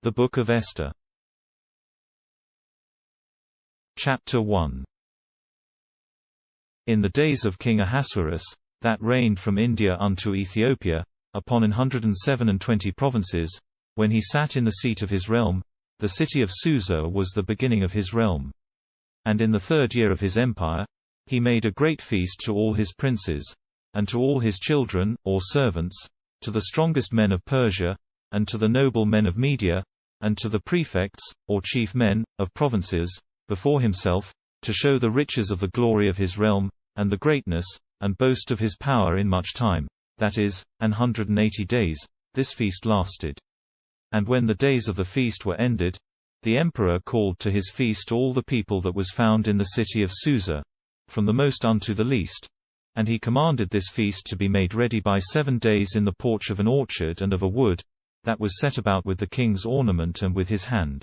The Book of Esther. Chapter 1. In the days of King Ahasuerus, that reigned from India unto Ethiopia, upon 127 provinces, when he sat in the seat of his realm, the city of Susa was the beginning of his realm. And in the 3rd year of his empire, he made a great feast to all his princes, and to all his children, or servants, to the strongest men of Persia, and to the noble men of Media, and to the prefects, or chief men, of provinces, before himself, to show the riches of the glory of his realm, and the greatness, and boast of his power in much time, that is, 180 days, this feast lasted. And when the days of the feast were ended, the emperor called to his feast all the people that was found in the city of Susa, from the most unto the least, and he commanded this feast to be made ready by 7 days in the porch of an orchard and of a wood, that was set about with the king's ornament and with his hand.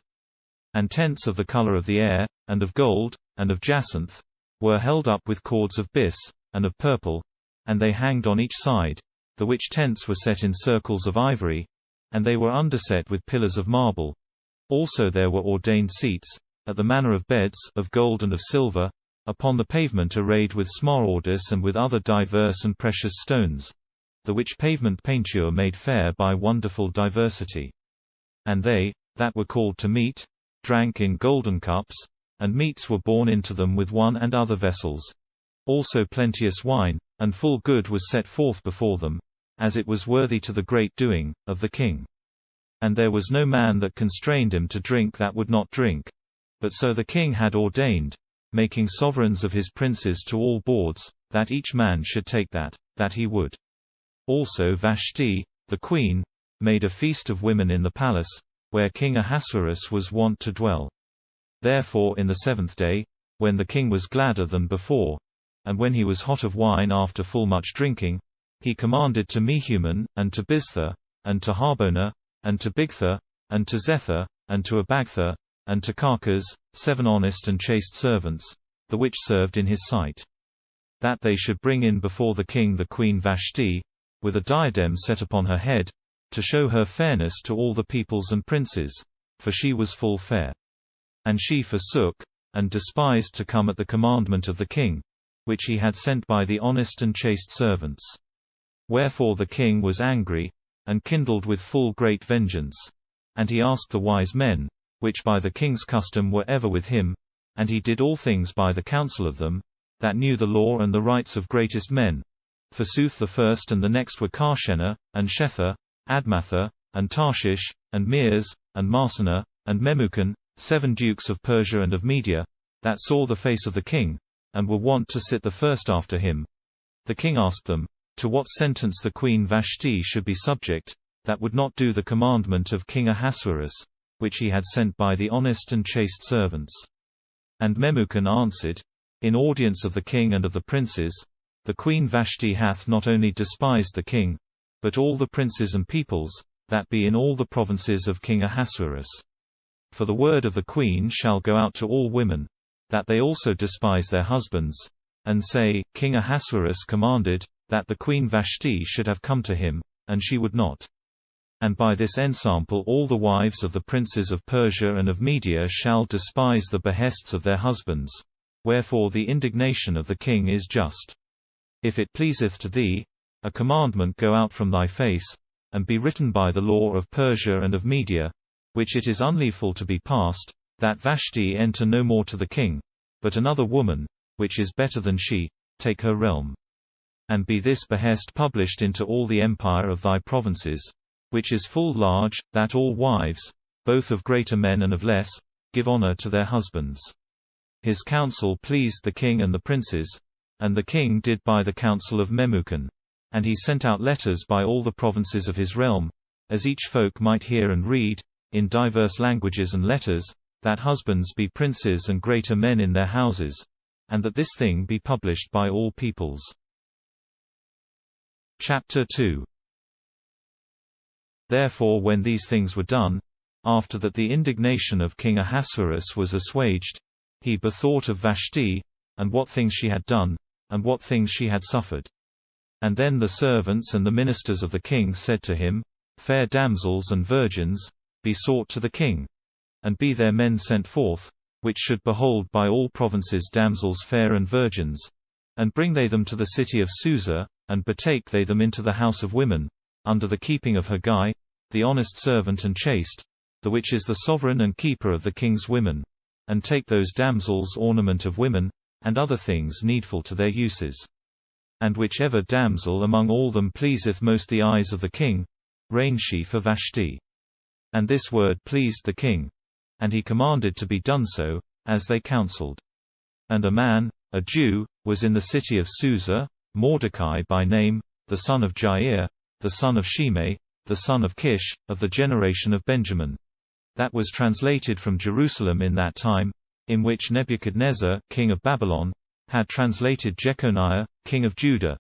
And tents of the color of the air, and of gold, and of jacinth, were held up with cords of bis, and of purple, and they hanged on each side, the which tents were set in circles of ivory, and they were underset with pillars of marble. Also there were ordained seats, at the manner of beds, of gold and of silver, upon the pavement arrayed with smaragdus and with other diverse and precious stones, the which pavement painture made fair by wonderful diversity. And they, that were called to meat, drank in golden cups, and meats were borne into them with one and other vessels. Also plenteous wine, and full good was set forth before them, as it was worthy to the great doing, of the king. And there was no man that constrained him to drink that would not drink. But so the king had ordained, making sovereigns of his princes to all boards, that each man should take that he would. Also Vashti, the queen, made a feast of women in the palace, where King Ahasuerus was wont to dwell. Therefore in the 7th day, when the king was gladder than before, and when he was hot of wine after full much drinking, he commanded to Mehuman, and to Biztha, and to Harbona, and to Bigtha, and to Zethar, and to Abagtha, and to Carcas, 7 honest and chaste servants, the which served in his sight, that they should bring in before the king the queen Vashti, with a diadem set upon her head, to show her fairness to all the peoples and princes, for she was full fair. And she forsook, and despised to come at the commandment of the king, which he had sent by the honest and chaste servants. Wherefore the king was angry, and kindled with full great vengeance. And he asked the wise men, which by the king's custom were ever with him, and he did all things by the counsel of them, that knew the law and the rights of greatest men. Forsooth the first and the next were Karshena, and Shether, Admatha, and Tarshish, and Meres, and Marsena, and Memucan, 7 dukes of Persia and of Media, that saw the face of the king, and were wont to sit the first after him. The king asked them, to what sentence the queen Vashti should be subject, that would not do the commandment of King Ahasuerus, which he had sent by the honest and chaste servants. And Memucan answered, in audience of the king and of the princes, the queen Vashti hath not only despised the king, but all the princes and peoples, that be in all the provinces of King Ahasuerus. For the word of the queen shall go out to all women, that they also despise their husbands, and say, King Ahasuerus commanded, that the queen Vashti should have come to him, and she would not. And by this ensample all the wives of the princes of Persia and of Media shall despise the behests of their husbands. Wherefore the indignation of the king is just. If it pleaseth to thee, a commandment go out from thy face, and be written by the law of Persia and of Media, which it is unlawful to be passed, that Vashti enter no more to the king, but another woman, which is better than she, take her realm. And be this behest published into all the empire of thy provinces, which is full large, that all wives, both of greater men and of less, give honor to their husbands. His counsel pleased the king and the princes, and the king did by the counsel of Memucan. And he sent out letters by all the provinces of his realm, as each folk might hear and read, in diverse languages and letters, that husbands be princes and greater men in their houses, and that this thing be published by all peoples. Chapter 2. Therefore when these things were done, after that the indignation of King Ahasuerus was assuaged, he bethought of Vashti, and what things she had done, and what things she had suffered. And then the servants and the ministers of the king said to him, Fair damsels and virgins, be sought to the king. And be there men sent forth, which should behold by all provinces damsels fair and virgins, and bring they them to the city of Susa, and betake they them into the house of women, under the keeping of Hegai, the honest servant and chaste, the which is the sovereign and keeper of the king's women, and take those damsels ornament of women, and other things needful to their uses. And whichever damsel among all them pleaseth most the eyes of the king, reign she for Vashti. And this word pleased the king. And he commanded to be done so, as they counselled. And a man, a Jew, was in the city of Susa, Mordecai by name, the son of Jair, the son of Shimei, the son of Kish, of the generation of Benjamin. That was translated from Jerusalem in that time, in which Nebuchadnezzar, king of Babylon, had translated Jeconiah, king of Judah.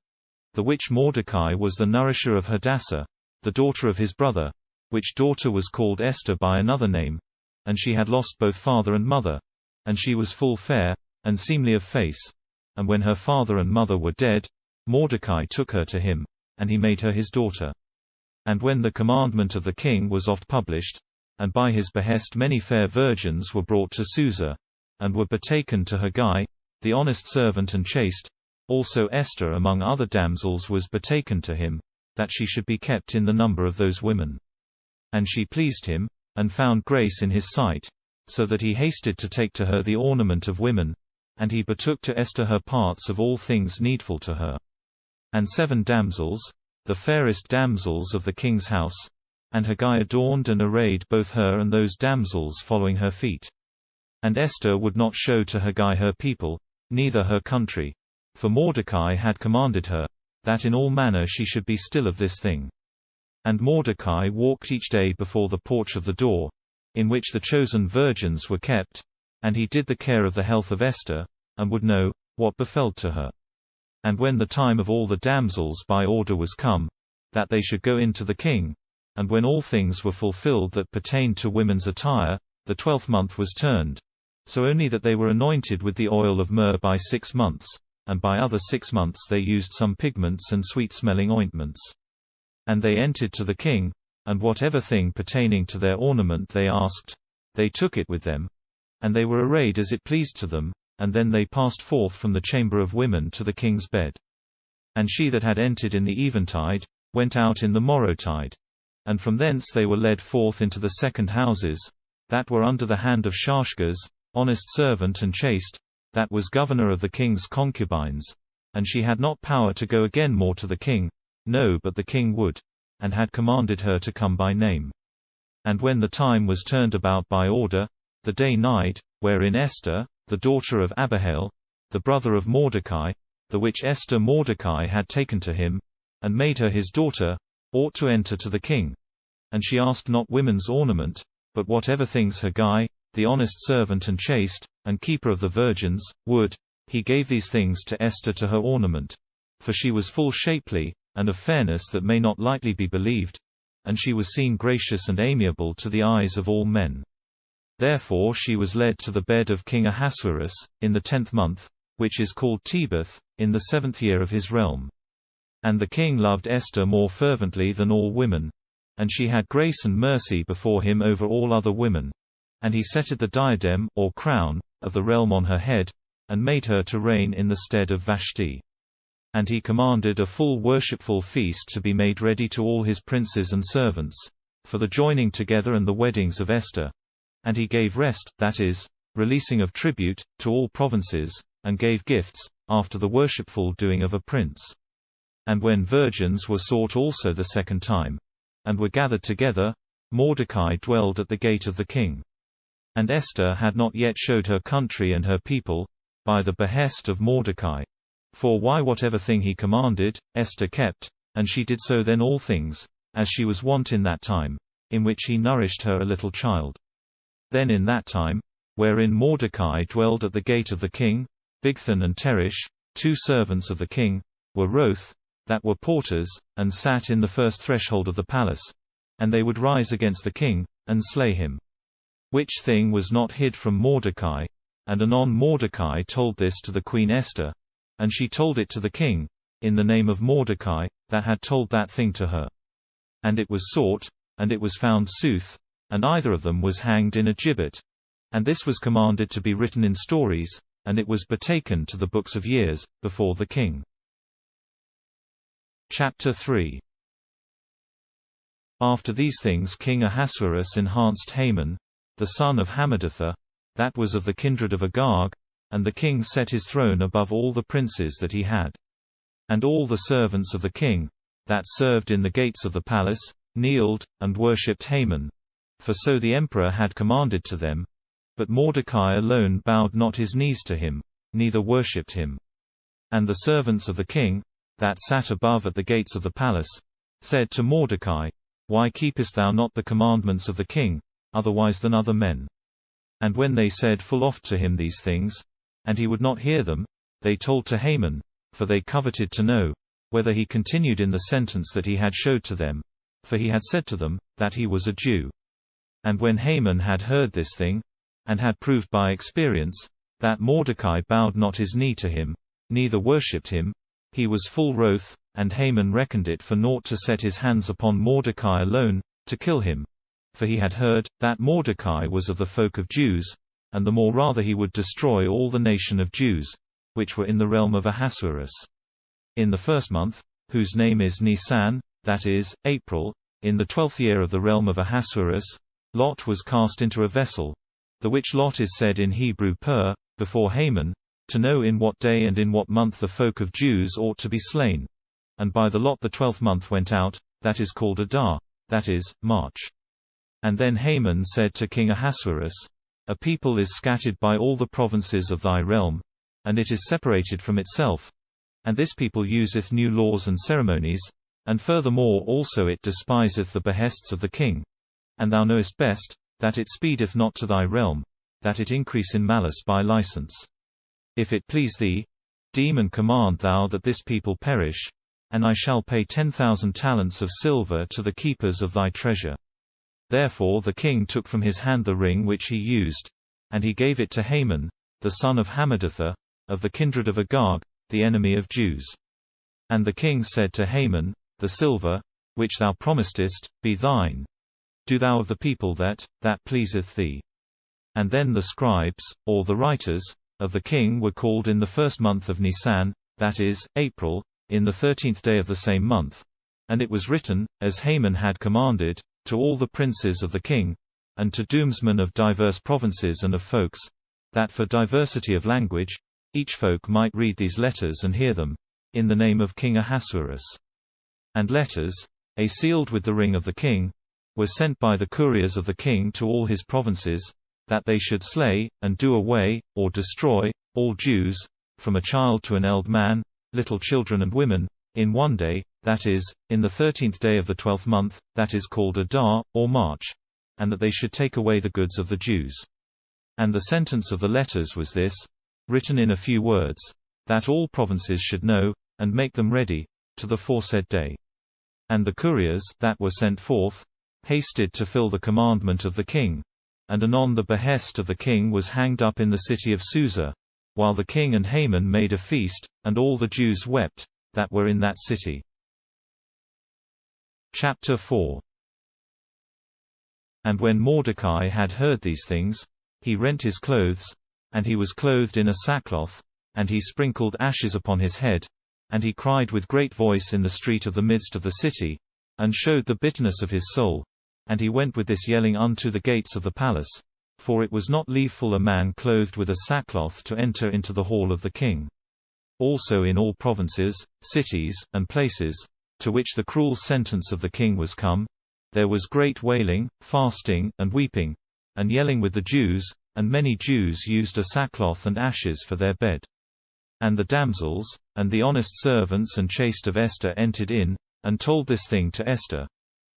The which Mordecai was the nourisher of Hadassah, the daughter of his brother, which daughter was called Esther by another name. And she had lost both father and mother. And she was full fair, and seemly of face. And when her father and mother were dead, Mordecai took her to him, and he made her his daughter. And when the commandment of the king was oft published, and by his behest many fair virgins were brought to Susa, and were betaken to Hegai, the honest servant and chaste, also Esther among other damsels was betaken to him, that she should be kept in the number of those women. And she pleased him, and found grace in his sight, so that he hasted to take to her the ornament of women, and he betook to Esther her parts of all things needful to her. And 7 damsels, the fairest damsels of the king's house, and Hegai adorned and arrayed both her and those damsels following her feet. And Esther would not show to Hegai her people, neither her country, for Mordecai had commanded her, that in all manner she should be still of this thing. And Mordecai walked each day before the porch of the door, in which the chosen virgins were kept, and he did the care of the health of Esther, and would know what befell to her. And when the time of all the damsels by order was come, that they should go in to the king, and when all things were fulfilled that pertained to women's attire, the 12th month was turned, so only that they were anointed with the oil of myrrh by 6 months, and by other 6 months they used some pigments and sweet-smelling ointments. And they entered to the king, and whatever thing pertaining to their ornament they asked, they took it with them. And they were arrayed as it pleased to them, and then they passed forth from the chamber of women to the king's bed. And she that had entered in the eventide, went out in the morrowtide. And from thence they were led forth into the second houses, that were under the hand of Shashgaz, honest servant and chaste, that was governor of the king's concubines. And she had not power to go again more to the king, no, but the king would, and had commanded her to come by name. And when the time was turned about by order, the day nighed, wherein Esther, the daughter of Abihail, the brother of Mordecai, the which Esther Mordecai had taken to him, and made her his daughter, ought to enter to the king. And she asked not women's ornament, but whatever things Hegai, the honest servant and chaste, and keeper of the virgins, would, he gave these things to Esther to her ornament. For she was full shapely, and of fairness that may not lightly be believed, and she was seen gracious and amiable to the eyes of all men. Therefore she was led to the bed of King Ahasuerus, in the 10th month, which is called Tebeth, in the 7th year of his realm. And the king loved Esther more fervently than all women, and she had grace and mercy before him over all other women. And he setted the diadem, or crown, of the realm on her head, and made her to reign in the stead of Vashti. And he commanded a full worshipful feast to be made ready to all his princes and servants, for the joining together and the weddings of Esther. And he gave rest, that is, releasing of tribute, to all provinces, and gave gifts, after the worshipful doing of a prince. And when virgins were sought also the second time, and were gathered together, Mordecai dwelled at the gate of the king. And Esther had not yet showed her country and her people, by the behest of Mordecai. For why whatever thing he commanded, Esther kept, and she did so then all things, as she was wont in that time, in which he nourished her a little child. Then in that time, wherein Mordecai dwelled at the gate of the king, Bigthan and Teresh, 2 servants of the king, were wroth, that were porters, and sat in the first threshold of the palace, and they would rise against the king, and slay him. Which thing was not hid from Mordecai, and anon Mordecai told this to the queen Esther, and she told it to the king, in the name of Mordecai, that had told that thing to her. And it was sought, and it was found sooth, and either of them was hanged in a gibbet. And this was commanded to be written in stories, and it was betaken to the books of years, before the king. Chapter 3. After these things King Ahasuerus enhanced Haman, the son of Hammedatha, that was of the kindred of Agag, and the king set his throne above all the princes that he had. And all the servants of the king, that served in the gates of the palace, kneeled, and worshipped Haman, for so the emperor had commanded to them. But Mordecai alone bowed not his knees to him, neither worshipped him. And the servants of the king, that sat above at the gates of the palace, said to Mordecai, Why keepest thou not the commandments of the king, otherwise than other men? And when they said full oft to him these things, and he would not hear them, they told to Haman, for they coveted to know, whether he continued in the sentence that he had showed to them, for he had said to them, that he was a Jew. And when Haman had heard this thing, and had proved by experience, that Mordecai bowed not his knee to him, neither worshipped him, he was full wroth, and Haman reckoned it for naught to set his hands upon Mordecai alone, to kill him. For he had heard, that Mordecai was of the folk of Jews, and the more rather he would destroy all the nation of Jews, which were in the realm of Ahasuerus. In the first month, whose name is Nisan, that is, April, in the 12th year of the realm of Ahasuerus, Lot was cast into a vessel, the which lot is said in Hebrew before Haman, to know in what day and in what month the folk of Jews ought to be slain. And by the lot the 12th month went out, that is called Adar, that is, March. And then Haman said to King Ahasuerus, A people is scattered by all the provinces of thy realm, and it is separated from itself, and this people useth new laws and ceremonies, and furthermore also it despiseth the behests of the king. And thou knowest best, that it speedeth not to thy realm, that it increase in malice by license. If it please thee, deem and command thou that this people perish, and I shall pay 10,000 talents of silver to the keepers of thy treasure. Therefore the king took from his hand the ring which he used, and he gave it to Haman, the son of Hammedatha, of the kindred of Agag, the enemy of Jews. And the king said to Haman, The silver, which thou promisedst, be thine. Do thou of the people that pleaseth thee. And then the scribes, or the writers, of the king were called in the first month of Nisan, that is, April, in the 13th day of the same month. And it was written, as Haman had commanded, to all the princes of the king, and to doomsmen of diverse provinces and of folks, that for diversity of language, each folk might read these letters and hear them, in the name of King Ahasuerus. And letters, sealed with the ring of the king, were sent by the couriers of the king to all his provinces, that they should slay, and do away, or destroy, all Jews, from a child to an old man, little children and women, in one day, that is, in the 13th day of the 12th month, that is called Adar, or March, and that they should take away the goods of the Jews. And the sentence of the letters was this, written in a few words, that all provinces should know, and make them ready, to the foresaid day. And the couriers that were sent forth, hasted to fill the commandment of the king, and anon the behest of the king was hanged up in the city of Susa, while the king and Haman made a feast, and all the Jews wept, that were in that city. Chapter 4. And when Mordecai had heard these things, he rent his clothes, and he was clothed in a sackcloth, and he sprinkled ashes upon his head, and he cried with great voice in the street of the midst of the city, and showed the bitterness of his soul, and he went with this yelling unto the gates of the palace, for it was not leaveful a man clothed with a sackcloth to enter into the hall of the king. Also in all provinces, cities, and places, to which the cruel sentence of the king was come, there was great wailing, fasting, and weeping, and yelling with the Jews, and many Jews used a sackcloth and ashes for their bed. And the damsels, and the honest servants and chaste of Esther entered in, and told this thing to Esther.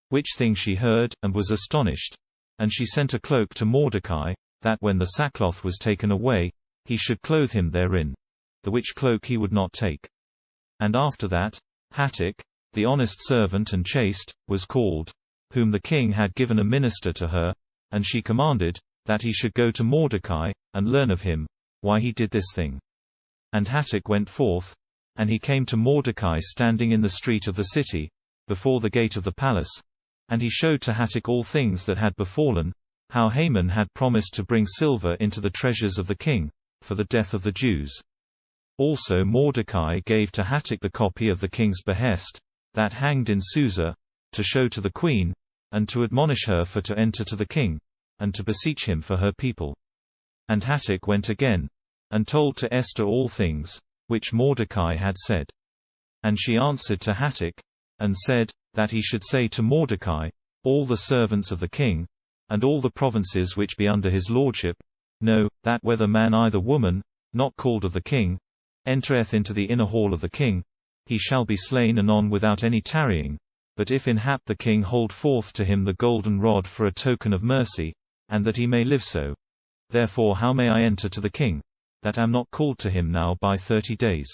Which thing she heard, and was astonished. And she sent a cloak to Mordecai, that when the sackcloth was taken away, he should clothe him therein. The which cloak he would not take. And after that, Hatach, the honest servant and chaste, was called, whom the king had given a minister to her, and she commanded, that he should go to Mordecai, and learn of him, why he did this thing. And Hatach went forth, and he came to Mordecai standing in the street of the city, before the gate of the palace, And he showed to Hatach all things that had befallen, how Haman had promised to bring silver into the treasures of the king, for the death of the Jews. Also Mordecai gave to Hatach the copy of the king's behest, that hanged in Susa, to show to the queen, and to admonish her for to enter to the king, and to beseech him for her people. And Hatach went again, and told to Esther all things, which Mordecai had said. And she answered to Hatach, and said, that he should say to Mordecai, all the servants of the king, and all the provinces which be under his lordship, know, that whether man either woman, not called of the king, entereth into the inner hall of the king, he shall be slain anon without any tarrying. But if in hap the king hold forth to him the golden rod for a token of mercy, and that he may live so, therefore how may I enter to the king, that am not called to him now by 30 days?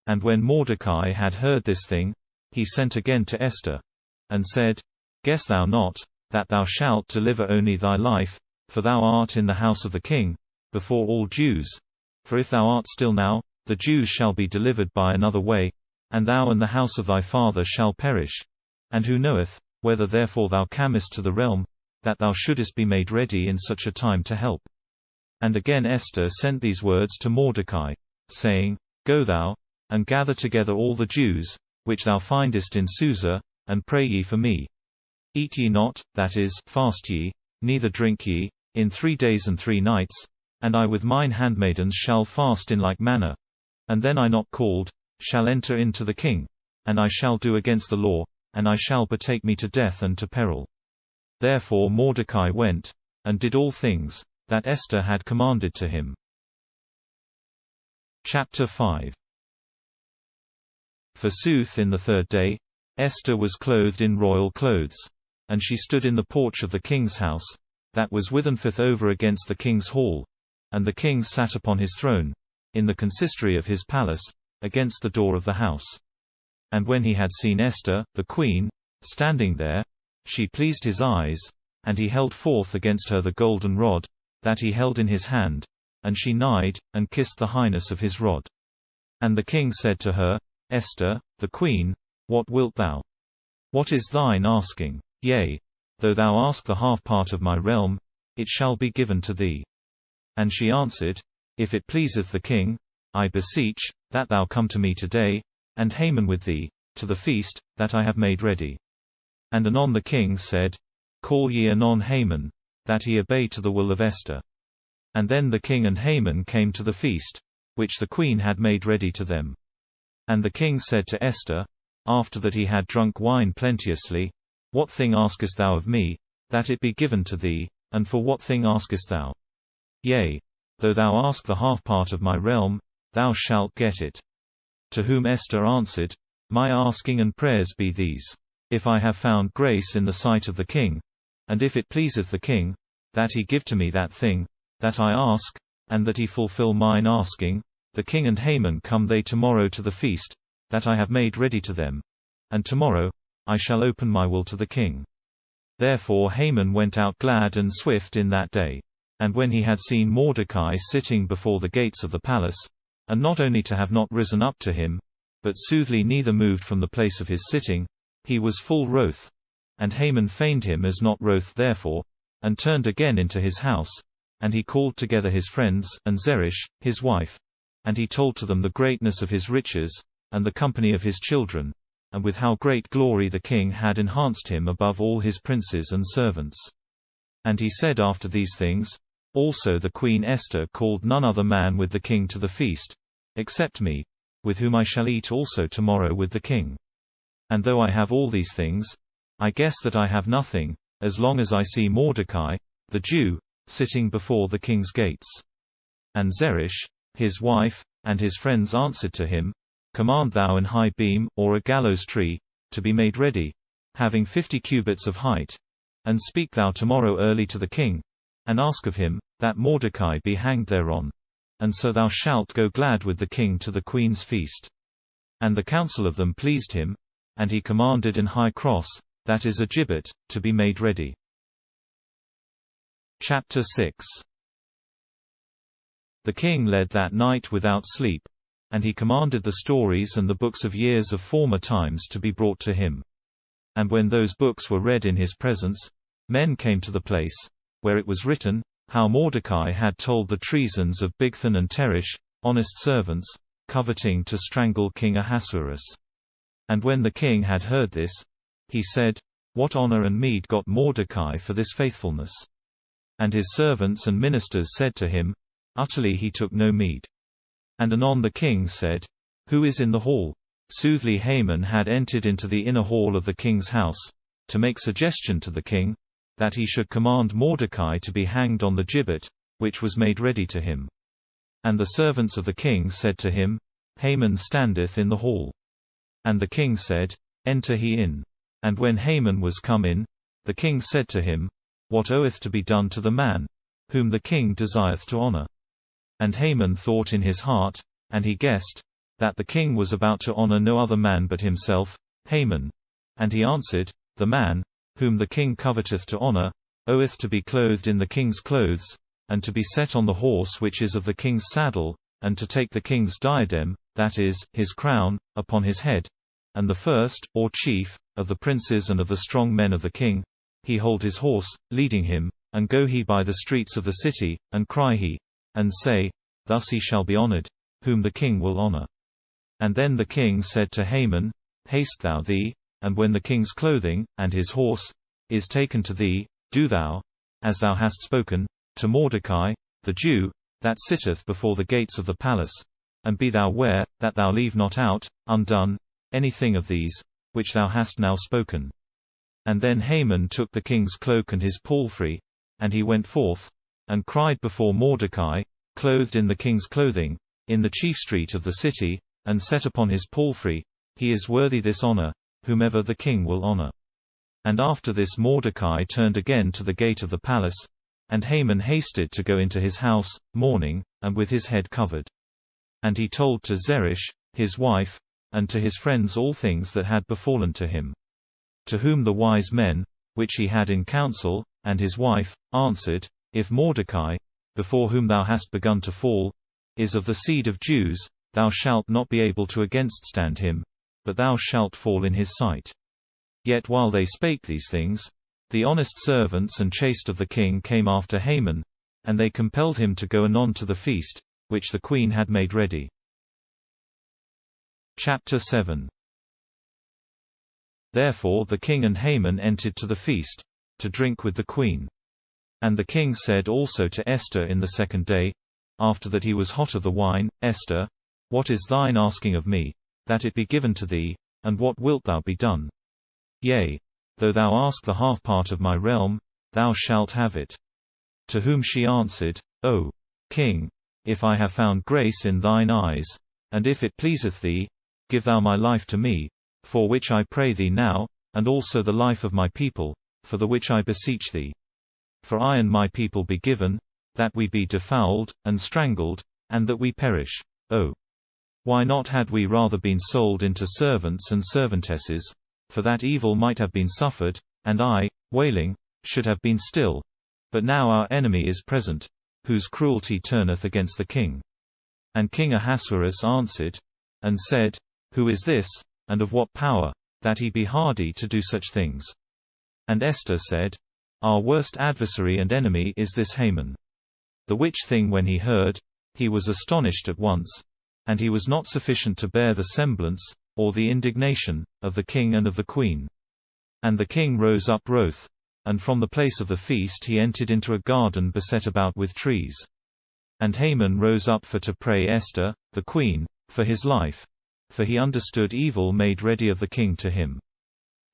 And when Mordecai had heard this thing, he sent again to Esther, and said, Guess thou not, that thou shalt deliver only thy life, for thou art in the house of the king, before all Jews? For if thou art still now, the Jews shall be delivered by another way, and thou and the house of thy father shall perish. And who knoweth, whether therefore thou camest to the realm, that thou shouldest be made ready in such a time to help? And again Esther sent these words to Mordecai, saying, Go thou, and gather together all the Jews, which thou findest in Susa, and pray ye for me. Eat ye not, that is, fast ye, neither drink ye, in 3 days and 3 nights, and I with mine handmaidens shall fast in like manner. And then I not called, shall enter into the king, and I shall do against the law, and I shall betake me to death and to peril. Therefore Mordecai went, and did all things, that Esther had commanded to him. Chapter 5. Forsooth in the 3rd day, Esther was clothed in royal clothes, and she stood in the porch of the king's house, that was withenfith over against the king's hall, and the king sat upon his throne, in the consistory of his palace, against the door of the house. And when he had seen Esther, the queen, standing there, she pleased his eyes, and he held forth against her the golden rod, that he held in his hand, and she nighed, and kissed the highness of his rod. And the king said to her, Esther, the queen, what wilt thou? What is thine asking? Yea, though thou ask the half part of my realm, it shall be given to thee. And she answered, If it pleaseth the king, I beseech, that thou come to me today, and Haman with thee, to the feast, that I have made ready. And anon the king said, Call ye anon Haman, that he obey to the will of Esther. And then the king and Haman came to the feast, which the queen had made ready to them. And the king said to Esther, after that he had drunk wine plenteously, What thing askest thou of me, that it be given to thee, and for what thing askest thou? Yea, though thou ask the half part of my realm, thou shalt get it. To whom Esther answered, My asking and prayers be these. If I have found grace in the sight of the king, and if it pleaseth the king, that he give to me that thing, that I ask, and that he fulfill mine asking, the king and Haman come they tomorrow to the feast, that I have made ready to them, and tomorrow, I shall open my will to the king. Therefore Haman went out glad and swift in that day. And when he had seen Mordecai sitting before the gates of the palace, and not only to have not risen up to him, but soothly neither moved from the place of his sitting, he was full wroth. And Haman feigned him as not wroth therefore, and turned again into his house, and he called together his friends, and Zeresh, his wife, and he told to them the greatness of his riches, and the company of his children, and with how great glory the king had enhanced him above all his princes and servants. And he said after these things, Also the queen Esther called none other man with the king to the feast, except me, with whom I shall eat also tomorrow with the king. And though I have all these things, I guess that I have nothing, as long as I see Mordecai, the Jew, sitting before the king's gates. And Zeresh, his wife, and his friends answered to him, Command thou an high beam, or a gallows tree, to be made ready, having 50 cubits of height, and speak thou tomorrow early to the king, and ask of him, that Mordecai be hanged thereon. And so thou shalt go glad with the king to the queen's feast. And the counsel of them pleased him, and he commanded an high cross, that is a gibbet, to be made ready. Chapter 6. The king led that night without sleep, and he commanded the stories and the books of years of former times to be brought to him. And when those books were read in his presence, men came to the place, where it was written, how Mordecai had told the treasons of Bigthan and Teresh, honest servants, coveting to strangle King Ahasuerus. And when the king had heard this, he said, What honor and meed got Mordecai for this faithfulness? And his servants and ministers said to him, Utterly he took no meed. And anon the king said, Who is in the hall? Soothly Haman had entered into the inner hall of the king's house, to make suggestion to the king, that he should command Mordecai to be hanged on the gibbet, which was made ready to him. And the servants of the king said to him, Haman standeth in the hall. And the king said, Enter he in. And when Haman was come in, the king said to him, What oweth to be done to the man, whom the king desireth to honor? And Haman thought in his heart, and he guessed, that the king was about to honor no other man but himself, Haman. And he answered, The man, whom the king coveteth to honor, oweth to be clothed in the king's clothes, and to be set on the horse which is of the king's saddle, and to take the king's diadem, that is, his crown, upon his head. And the first, or chief, of the princes and of the strong men of the king, he hold his horse, leading him, and go he by the streets of the city, and cry he, and say, Thus he shall be honored, whom the king will honor. And then the king said to Haman, Haste thou thee, and when the king's clothing, and his horse, is taken to thee, do thou, as thou hast spoken, to Mordecai, the Jew, that sitteth before the gates of the palace, and be thou ware, that thou leave not out, undone, anything of these, which thou hast now spoken. And then Haman took the king's cloak and his palfrey, and he went forth, and cried before Mordecai, clothed in the king's clothing, in the chief street of the city, and set upon his palfrey, He is worthy this honor, whomever the king will honor. And after this Mordecai turned again to the gate of the palace, and Haman hasted to go into his house, mourning, and with his head covered. And he told to Zeresh, his wife, and to his friends all things that had befallen to him. To whom the wise men, which he had in council, and his wife, answered, If Mordecai, before whom thou hast begun to fall, is of the seed of Jews, thou shalt not be able to againststand him, but thou shalt fall in his sight. Yet while they spake these things, the honest servants and chaste of the king came after Haman, and they compelled him to go anon to the feast, which the queen had made ready. Chapter 7. Therefore the king and Haman entered to the feast, to drink with the queen. And the king said also to Esther in the second day, after that he was hot of the wine, Esther, What is thine asking of me, that it be given to thee, and what wilt thou be done? Yea, though thou ask the half part of my realm, thou shalt have it. To whom she answered, O king, if I have found grace in thine eyes, and if it pleaseth thee, give thou my life to me, for which I pray thee now, and also the life of my people, for the which I beseech thee. For I and my people be given, that we be defouled, and strangled, and that we perish. O, why not had we rather been sold into servants and servantesses, for that evil might have been suffered, and I, wailing, should have been still. But now our enemy is present, whose cruelty turneth against the king. And King Ahasuerus answered, and said, Who is this, and of what power, that he be hardy to do such things? And Esther said, Our worst adversary and enemy is this Haman. The which thing when he heard, he was astonished at once, and he was not sufficient to bear the semblance, or the indignation, of the king and of the queen. And the king rose up wroth, and from the place of the feast he entered into a garden beset about with trees. And Haman rose up for to pray Esther, the queen, for his life, for he understood evil made ready of the king to him.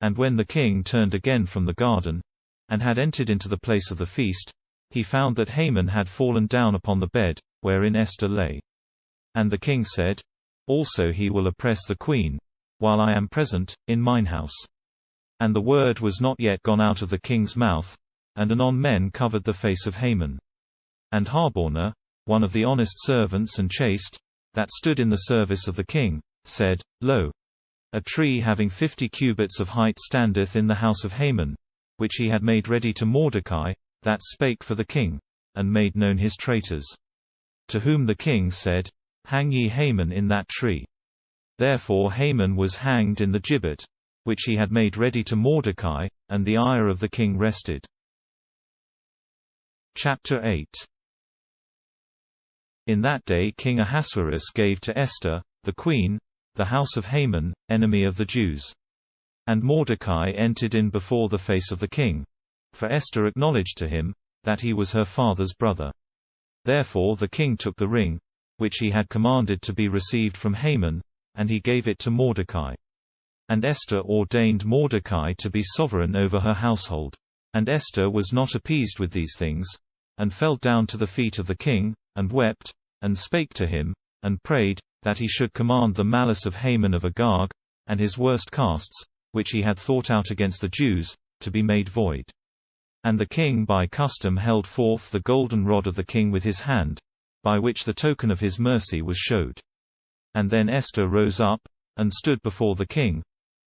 And when the king turned again from the garden, and had entered into the place of the feast, he found that Haman had fallen down upon the bed, wherein Esther lay. And the king said, Also he will oppress the queen, while I am present, in mine house. And the word was not yet gone out of the king's mouth, and anon men covered the face of Haman. And Harbona, one of the honest servants and chaste, that stood in the service of the king, said, Lo, a tree having 50 cubits of height standeth in the house of Haman, which he had made ready to Mordecai, that spake for the king, and made known his traitors. To whom the king said, Hang ye Haman in that tree. Therefore Haman was hanged in the gibbet. which he had made ready to Mordecai, and the ire of the king rested. Chapter 8. In that day King Ahasuerus gave to Esther, the queen, the house of Haman, enemy of the Jews. And Mordecai entered in before the face of the king. For Esther acknowledged to him, that he was her father's brother. Therefore the king took the ring, which he had commanded to be received from Haman, and he gave it to Mordecai. And Esther ordained Mordecai to be sovereign over her household. And Esther was not appeased with these things, and fell down to the feet of the king, and wept, and spake to him, and prayed, that he should command the malice of Haman of Agag, and his worst casts, which he had thought out against the Jews, to be made void. And the king by custom held forth the golden rod of the king with his hand, by which the token of his mercy was showed. And then Esther rose up, and stood before the king,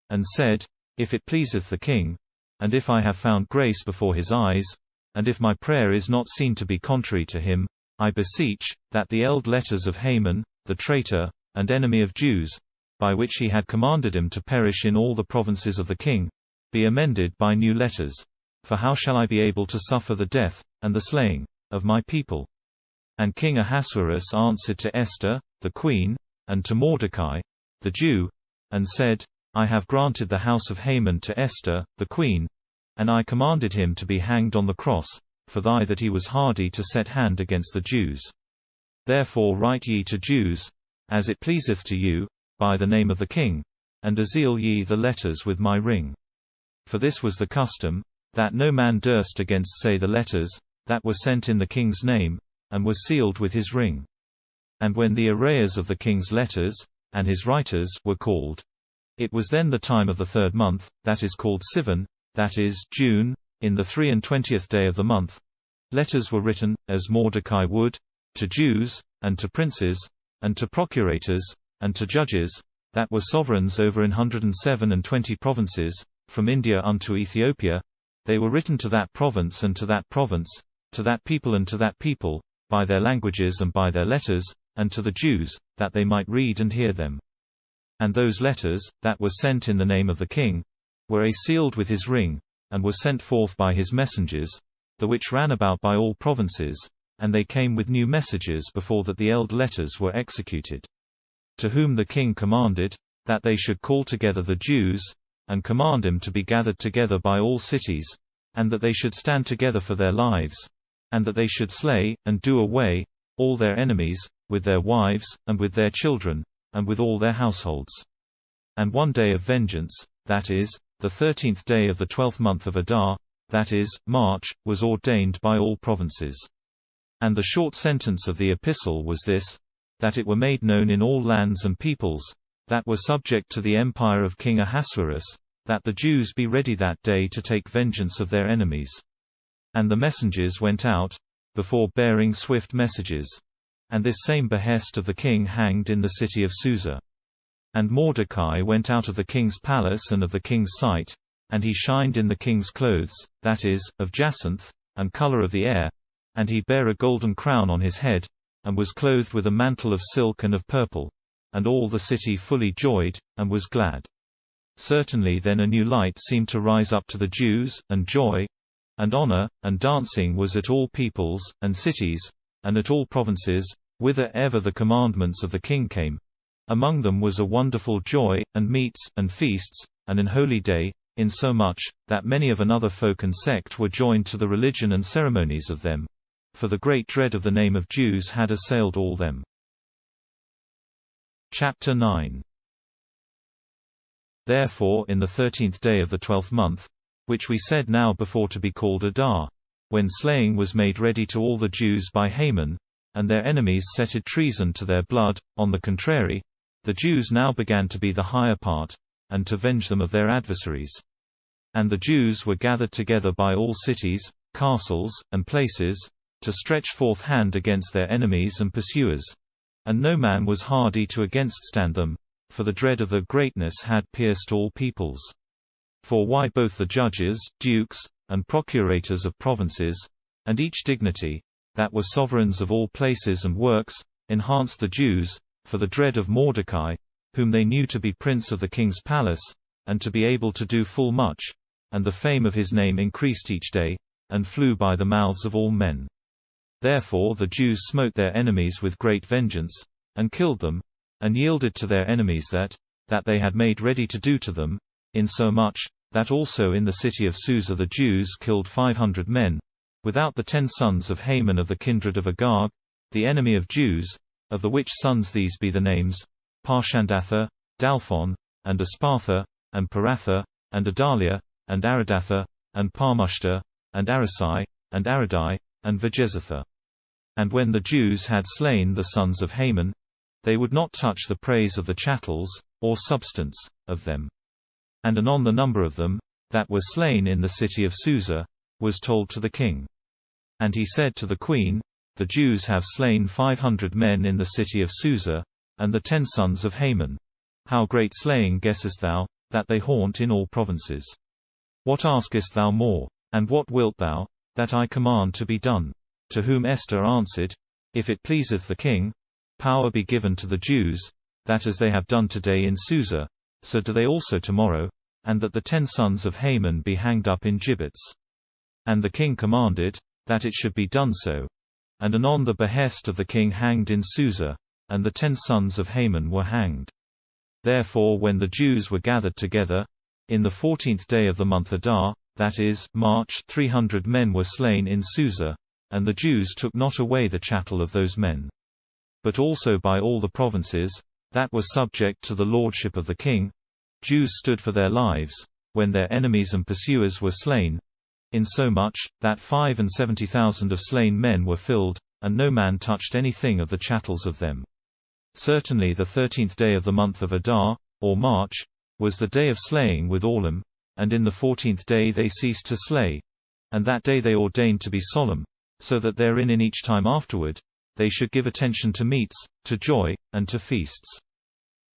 and said, If it pleaseth the king, and if I have found grace before his eyes, and if my prayer is not seen to be contrary to him, I beseech, that the eld letters of Haman, the traitor, and enemy of Jews, by which he had commanded him to perish in all the provinces of the king, be amended by new letters. For how shall I be able to suffer the death, and the slaying, of my people? And King Ahasuerus answered to Esther, the queen, and to Mordecai, the Jew, and said, I have granted the house of Haman to Esther, the queen, and I commanded him to be hanged on the cross, for that he was hardy to set hand against the Jews. Therefore write ye to Jews, as it pleaseth to you, by the name of the king, and seal ye the letters with my ring. For this was the custom, that no man durst against say the letters, that were sent in the king's name, and were sealed with his ring. And when the arrayers of the king's letters, and his writers, were called, it was then the time of the 3rd month, that is called Sivan, that is, June, in the 23 day of the month. Letters were written, as Mordecai would, to Jews, and to princes, and to procurators, and to judges, that were sovereigns over 127 provinces, from India unto Ethiopia. They were written to that province and to that province, to that people and to that people, by their languages and by their letters, and to the Jews, that they might read and hear them. And those letters, that were sent in the name of the king, were sealed with his ring, and were sent forth by his messengers, the which ran about by all provinces, and they came with new messages before that the eld letters were executed. To whom the king commanded, that they should call together the Jews, and command them to be gathered together by all cities, and that they should stand together for their lives, and that they should slay, and do away, all their enemies, with their wives, and with their children, and with all their households. And one day of vengeance, that is, the 13th day of the 12th month of Adar, that is, March, was ordained by all provinces. And the short sentence of the epistle was this, that it were made known in all lands and peoples, that were subject to the empire of King Ahasuerus, that the Jews be ready that day to take vengeance of their enemies. And the messengers went out, before bearing swift messages. And this same behest of the king hanged in the city of Susa. And Mordecai went out of the king's palace and of the king's sight, and he shined in the king's clothes, that is, of jacinth, and color of the air, and he bare a golden crown on his head, and was clothed with a mantle of silk and of purple. And all the city fully joyed, and was glad. Certainly then a new light seemed to rise up to the Jews, and joy, and honor, and dancing was at all peoples, and cities, and at all provinces, whither ever the commandments of the king came. Among them was a wonderful joy, and meats, and feasts, and an holy day, insomuch, that many of another folk and sect were joined to the religion and ceremonies of them. For the great dread of the name of Jews had assailed all them. Chapter 9. Therefore in the 13th day of the 12th month, which we said now before to be called Adar, when slaying was made ready to all the Jews by Haman, and their enemies setted treason to their blood, on the contrary, the Jews now began to be the higher part, and to venge them of their adversaries. And the Jews were gathered together by all cities, castles, and places, to stretch forth hand against their enemies and pursuers. And no man was hardy to againststand them, for the dread of their greatness had pierced all peoples. For why both the judges, dukes, and procurators of provinces, and each dignity, that were sovereigns of all places and works, enhanced the Jews, for the dread of Mordecai, whom they knew to be prince of the king's palace, and to be able to do full much, and the fame of his name increased each day, and flew by the mouths of all men. Therefore the Jews smote their enemies with great vengeance, and killed them, and yielded to their enemies that they had made ready to do to them, insomuch that also in the city of Susa the Jews killed 500 men, without the 10 sons of Haman of the kindred of Agag, the enemy of Jews, of the which sons these be the names, Parshandatha, Dalphon, and Aspartha, and Paratha, and Adalia, and Aridatha, and Parmushta, and Arisai, and Aridai, and Vajezatha. And when the Jews had slain the sons of Haman, they would not touch the praise of the chattels, or substance, of them. And anon the number of them, that were slain in the city of Susa, was told to the king. And he said to the queen, The Jews have slain 500 men in the city of Susa, and the 10 sons of Haman. How great slaying guessest thou, that they haunt in all provinces? What askest thou more? And what wilt thou, that I command to be done? To whom Esther answered, If it pleaseth the king, power be given to the Jews, that as they have done today in Susa, so do they also tomorrow, and that the 10 sons of Haman be hanged up in gibbets. And the king commanded, that it should be done so. And anon the behest of the king hanged in Susa, and the 10 sons of Haman were hanged. Therefore when the Jews were gathered together, in the 14th day of the month Adar, that is, March, 300 men were slain in Susa, and the Jews took not away the chattel of those men. But also by all the provinces, that were subject to the lordship of the king, Jews stood for their lives, when their enemies and pursuers were slain, insomuch, that 75,000 of slain men were filled, and no man touched anything of the chattels of them. Certainly the 13th day of the month of Adar, or March, was the day of slaying with Olim, and in the 14th day they ceased to slay, and that day they ordained to be solemn, so that therein in each time afterward, they should give attention to meats, to joy, and to feasts.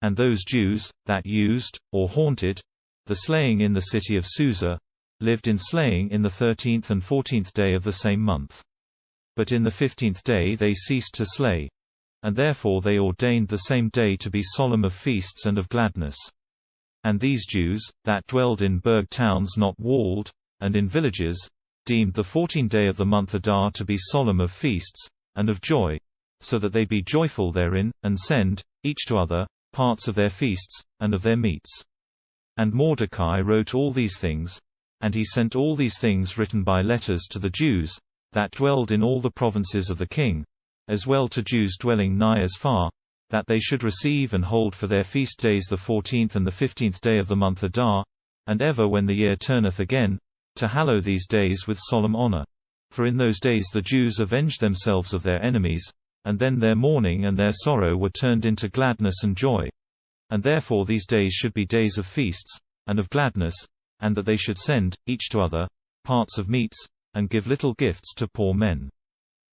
And those Jews, that used, or haunted, the slaying in the city of Susa, lived in slaying in the 13th and 14th day of the same month. But in the 15th day they ceased to slay. And therefore they ordained the same day to be solemn of feasts and of gladness. And these Jews, that dwelled in burgh towns not walled, and in villages, deemed the 14th day of the month Adar to be solemn of feasts, and of joy, so that they be joyful therein, and send, each to other, parts of their feasts, and of their meats. And Mordecai wrote all these things, and he sent all these things written by letters to the Jews, that dwelled in all the provinces of the king, as well to Jews dwelling nigh as far, that they should receive and hold for their feast days the 14th and the 15th day of the month Adar, and ever when the year turneth again, to hallow these days with solemn honor. For in those days the Jews avenged themselves of their enemies, and then their mourning and their sorrow were turned into gladness and joy. And therefore these days should be days of feasts, and of gladness, and that they should send, each to other, parts of meats, and give little gifts to poor men.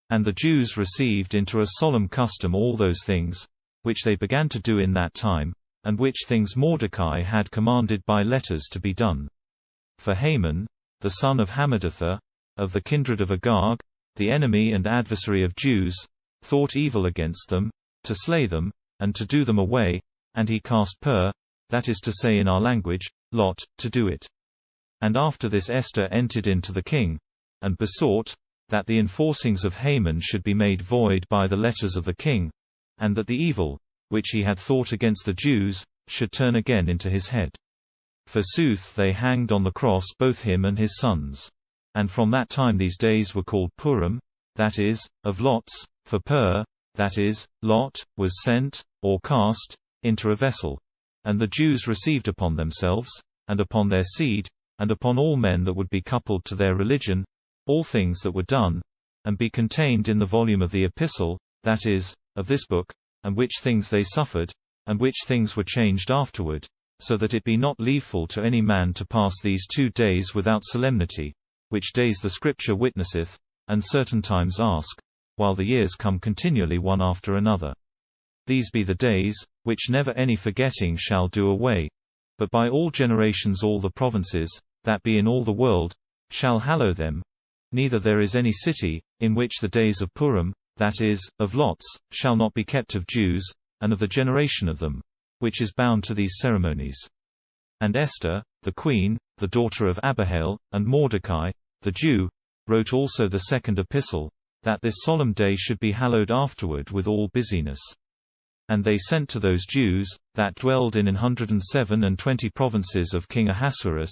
And the Jews received into a solemn custom all those things, which they began to do in that time, and which things Mordecai had commanded by letters to be done. For Haman, the son of Hammedatha, of the kindred of Agag, the enemy and adversary of Jews, thought evil against them, to slay them, and to do them away, and he cast that is to say in our language, lot, to do it. And after this Esther entered in to the king, and besought, that the enforcings of Haman should be made void by the letters of the king, and that the evil, which he had thought against the Jews, should turn again into his head. Forsooth they hanged on the cross both him and his sons. And from that time these days were called Purim, that is, of lots, for that is, lot, was sent, or cast, into a vessel. And the Jews received upon themselves, and upon their seed, and upon all men that would be coupled to their religion, all things that were done, and be contained in the volume of the epistle, that is, of this book, and which things they suffered, and which things were changed afterward, so that it be not leaveful to any man to pass these 2 days without solemnity, which days the Scripture witnesseth, and certain times ask, while the years come continually one after another. These be the days, which never any forgetting shall do away, but by all generations all the provinces, that be in all the world, shall hallow them. Neither there is any city, in which the days of Purim, that is, of lots, shall not be kept of Jews, and of the generation of them, which is bound to these ceremonies. and Esther, the queen, the daughter of Abihail, and Mordecai, the Jew, wrote also the second epistle, that this solemn day should be hallowed afterward with all busyness. And they sent to those Jews, that dwelled in 127 provinces of King Ahasuerus,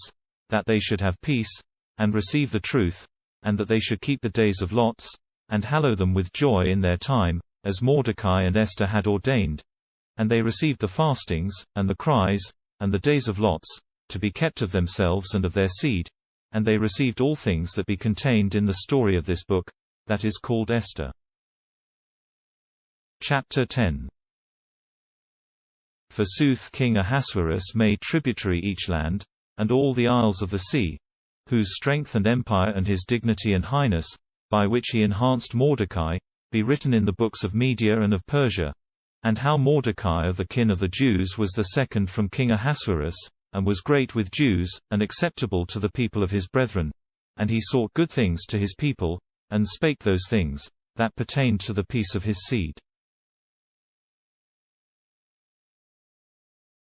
that they should have peace, and receive the truth, and that they should keep the days of lots, and hallow them with joy in their time, as Mordecai and Esther had ordained. And they received the fastings, and the cries, and the days of lots, to be kept of themselves and of their seed, and they received all things that be contained in the story of this book, that is called Esther. Chapter 10. Forsooth King Ahasuerus made tributary each land, and all the isles of the sea, whose strength and empire and his dignity and highness, by which he enhanced Mordecai, be written in the books of Media and of Persia, and how Mordecai of the kin of the Jews was the second from King Ahasuerus, and was great with Jews, and acceptable to the people of his brethren, and he sought good things to his people, and spake those things that pertained to the peace of his seed.